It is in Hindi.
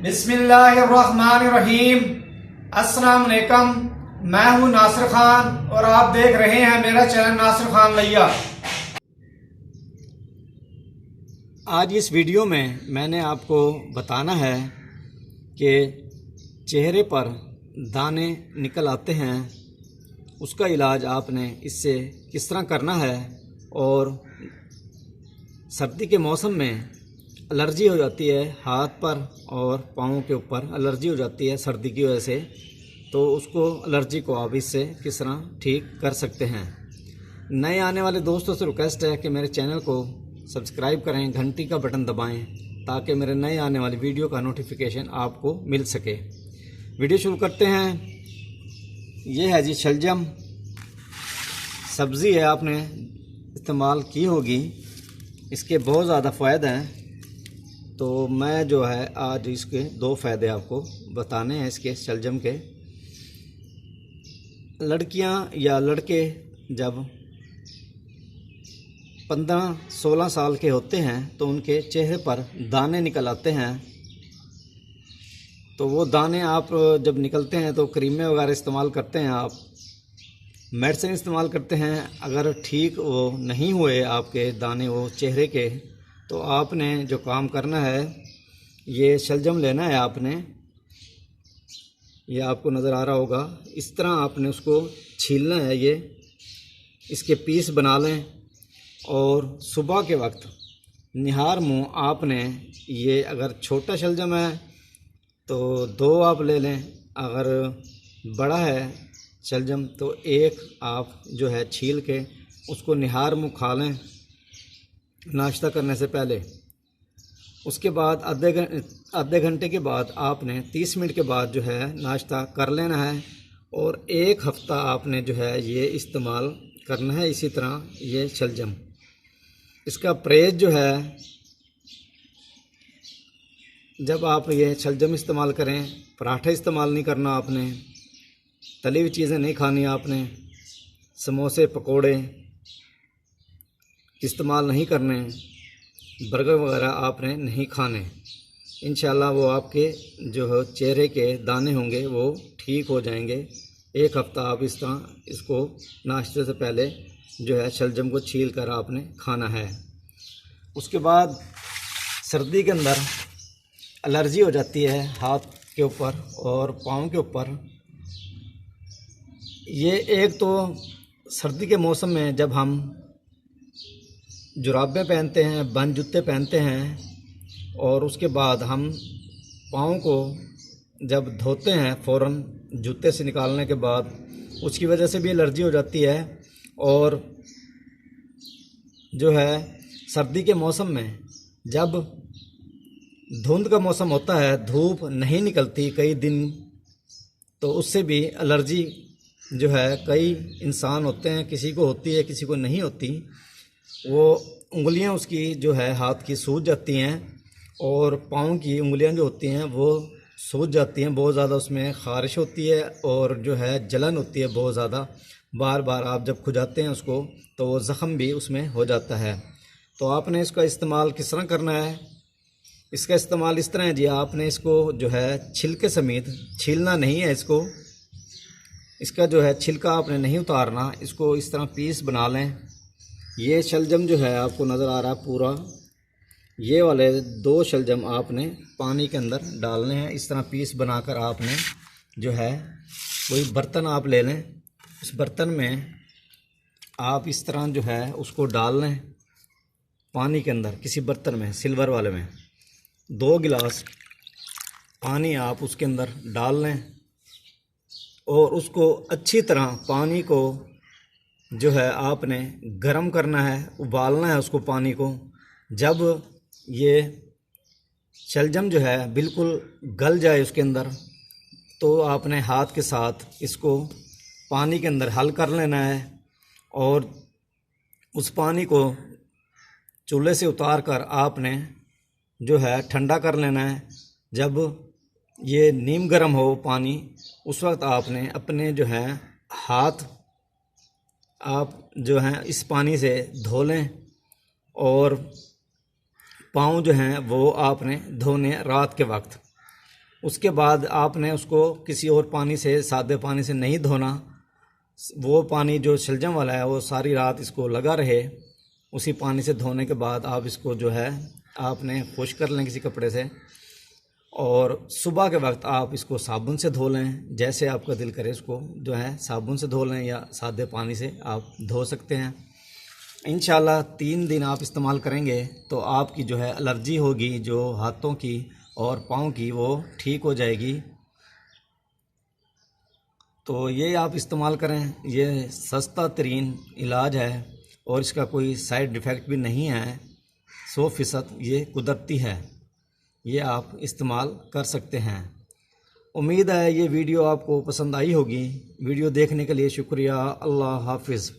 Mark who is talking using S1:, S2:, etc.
S1: बिस्मिल्लाहिर्रहमानिर्रहीम। अस्सलाम वालेकुम। मैं हूं नासिर खान और आप देख रहे हैं मेरा चैनल नासिर खान लैया। आज इस वीडियो में मैंने आपको बताना है कि चेहरे पर दाने निकल आते हैं, उसका इलाज आपने इससे किस तरह करना है। और सर्दी के मौसम में एलर्जी हो जाती है, हाथ पर और पाँव के ऊपर एलर्जी हो जाती है सर्दी की वजह से, तो उसको एलर्जी को आप इससे किस तरह ठीक कर सकते हैं। नए आने वाले दोस्तों से रिक्वेस्ट है कि मेरे चैनल को सब्सक्राइब करें, घंटी का बटन दबाएं ताकि मेरे नए आने वाली वीडियो का नोटिफिकेशन आपको मिल सके। वीडियो शुरू करते हैं। ये है जी शलजम, सब्ज़ी है, आपने इस्तेमाल की होगी, इसके बहुत ज़्यादा फ़ायदे हैं। तो मैं जो है आज इसके 2 फ़ायदे आपको बताने हैं इसके शलजम के। लड़कियां या लड़के जब 15-16 साल के होते हैं तो उनके चेहरे पर दाने निकल आते हैं। तो वो दाने आप जब निकलते हैं तो क्रीमें वगैरह इस्तेमाल करते हैं, आप मेडिसिन इस्तेमाल करते हैं। अगर ठीक वो नहीं हुए आपके दाने वो चेहरे के, तो आपने जो काम करना है, ये शलजम लेना है आपने। ये आपको नज़र आ रहा होगा, इस तरह आपने उसको छीलना है। ये इसके पीस बना लें और सुबह के वक्त निहार मुँह आपने, ये अगर छोटा शलजम है तो 2 आप ले लें, अगर बड़ा है शलजम तो 1 आप जो है छील के उसको निहार मुँह खा लें नाश्ता करने से पहले। उसके बाद आधे घंटे के बाद आपने 30 मिनट के बाद जो है नाश्ता कर लेना है। और 1 हफ़्ता आपने जो है ये इस्तेमाल करना है इसी तरह ये शलजम। इसका परहेज़ जो है, जब आप ये शलजम इस्तेमाल करें, पराठे इस्तेमाल नहीं करना आपने, तली हुई चीज़ें नहीं खानी आपने, समोसे पकोड़े इस्तेमाल नहीं करने, बर्गर वगैरह आपने नहीं खाने। इंशाल्लाह वो आपके जो चेहरे के दाने होंगे वो ठीक हो जाएंगे। 1 हफ़्ता आप इस तरह इसको नाश्ते से पहले जो है शलजम को छील कर आपने खाना है। उसके बाद सर्दी के अंदर एलर्जी हो जाती है हाथ के ऊपर और पाँव के ऊपर। ये एक तो सर्दी के मौसम में जब हम जुराबें पहनते हैं, बंद जूते पहनते हैं, और उसके बाद हम पाँव को जब धोते हैं फ़ौरन जूते से निकालने के बाद, उसकी वजह से भी एलर्जी हो जाती है। और जो है सर्दी के मौसम में जब धुंध का मौसम होता है, धूप नहीं निकलती कई दिन, तो उससे भी एलर्जी जो है, कई इंसान होते हैं, किसी को होती है किसी को नहीं होती, वो उंगलियां उसकी जो है हाथ की सूज जाती हैं और पाँव की उंगलियां जो होती हैं वो सूज जाती हैं, बहुत ज़्यादा उसमें ख़ारिश होती है और जो है जलन होती है बहुत ज़्यादा। बार बार आप जब खुजाते हैं उसको तो वो ज़ख़म भी उसमें हो जाता है। तो आपने इसका इस्तेमाल किस तरह करना है? इसका इस्तेमाल इस तरह है जी, आपने इसको जो है छिलके समेत, छीलना नहीं है इसको, इसका जो है छिलका आपने नहीं उतारना, इसको इस तरह पीस बना लें। ये शलजम जो है आपको नज़र आ रहा है पूरा, ये वाले 2 शलजम आपने पानी के अंदर डालने हैं। इस तरह पीस बनाकर आपने जो है कोई बर्तन आप ले लें, उस बर्तन में आप इस तरह जो है उसको डाल लें पानी के अंदर, किसी बर्तन में, सिल्वर वाले में। 2 गिलास पानी आप उसके अंदर डाल लें और उसको अच्छी तरह पानी को जो है आपने गरम करना है, उबालना है उसको पानी को। जब ये शलजम जो है बिल्कुल गल जाए उसके अंदर, तो आपने हाथ के साथ इसको पानी के अंदर हल कर लेना है और उस पानी को चूल्हे से उतार कर आपने जो है ठंडा कर लेना है। जब ये नीम गर्म हो पानी, उस वक्त आपने अपने जो है हाथ आप जो हैं इस पानी से धो लें और पाँव जो हैं वो आपने धोने रात के वक्त। उसके बाद आपने उसको किसी और पानी से, सादे पानी से नहीं धोना। वो पानी जो शलजम वाला है वो सारी रात इसको लगा रहे। उसी पानी से धोने के बाद आप इसको जो है आपने खुश कर लें किसी कपड़े से, और सुबह के वक्त आप इसको साबुन से धो लें। जैसे आपका दिल करे इसको जो है साबुन से धो लें या सादे पानी से आप धो सकते हैं। इंशाल्लाह 3 दिन आप इस्तेमाल करेंगे तो आपकी जो है एलर्जी होगी जो हाथों की और पाँव की, वो ठीक हो जाएगी। तो ये आप इस्तेमाल करें, ये सस्ता तरीन इलाज है और इसका कोई साइड इफ़ेक्ट भी नहीं है। 100% ये कुदरती है, ये आप इस्तेमाल कर सकते हैं। उम्मीद है ये वीडियो आपको पसंद आई होगी। वीडियो देखने के लिए शुक्रिया। अल्लाह हाफिज़।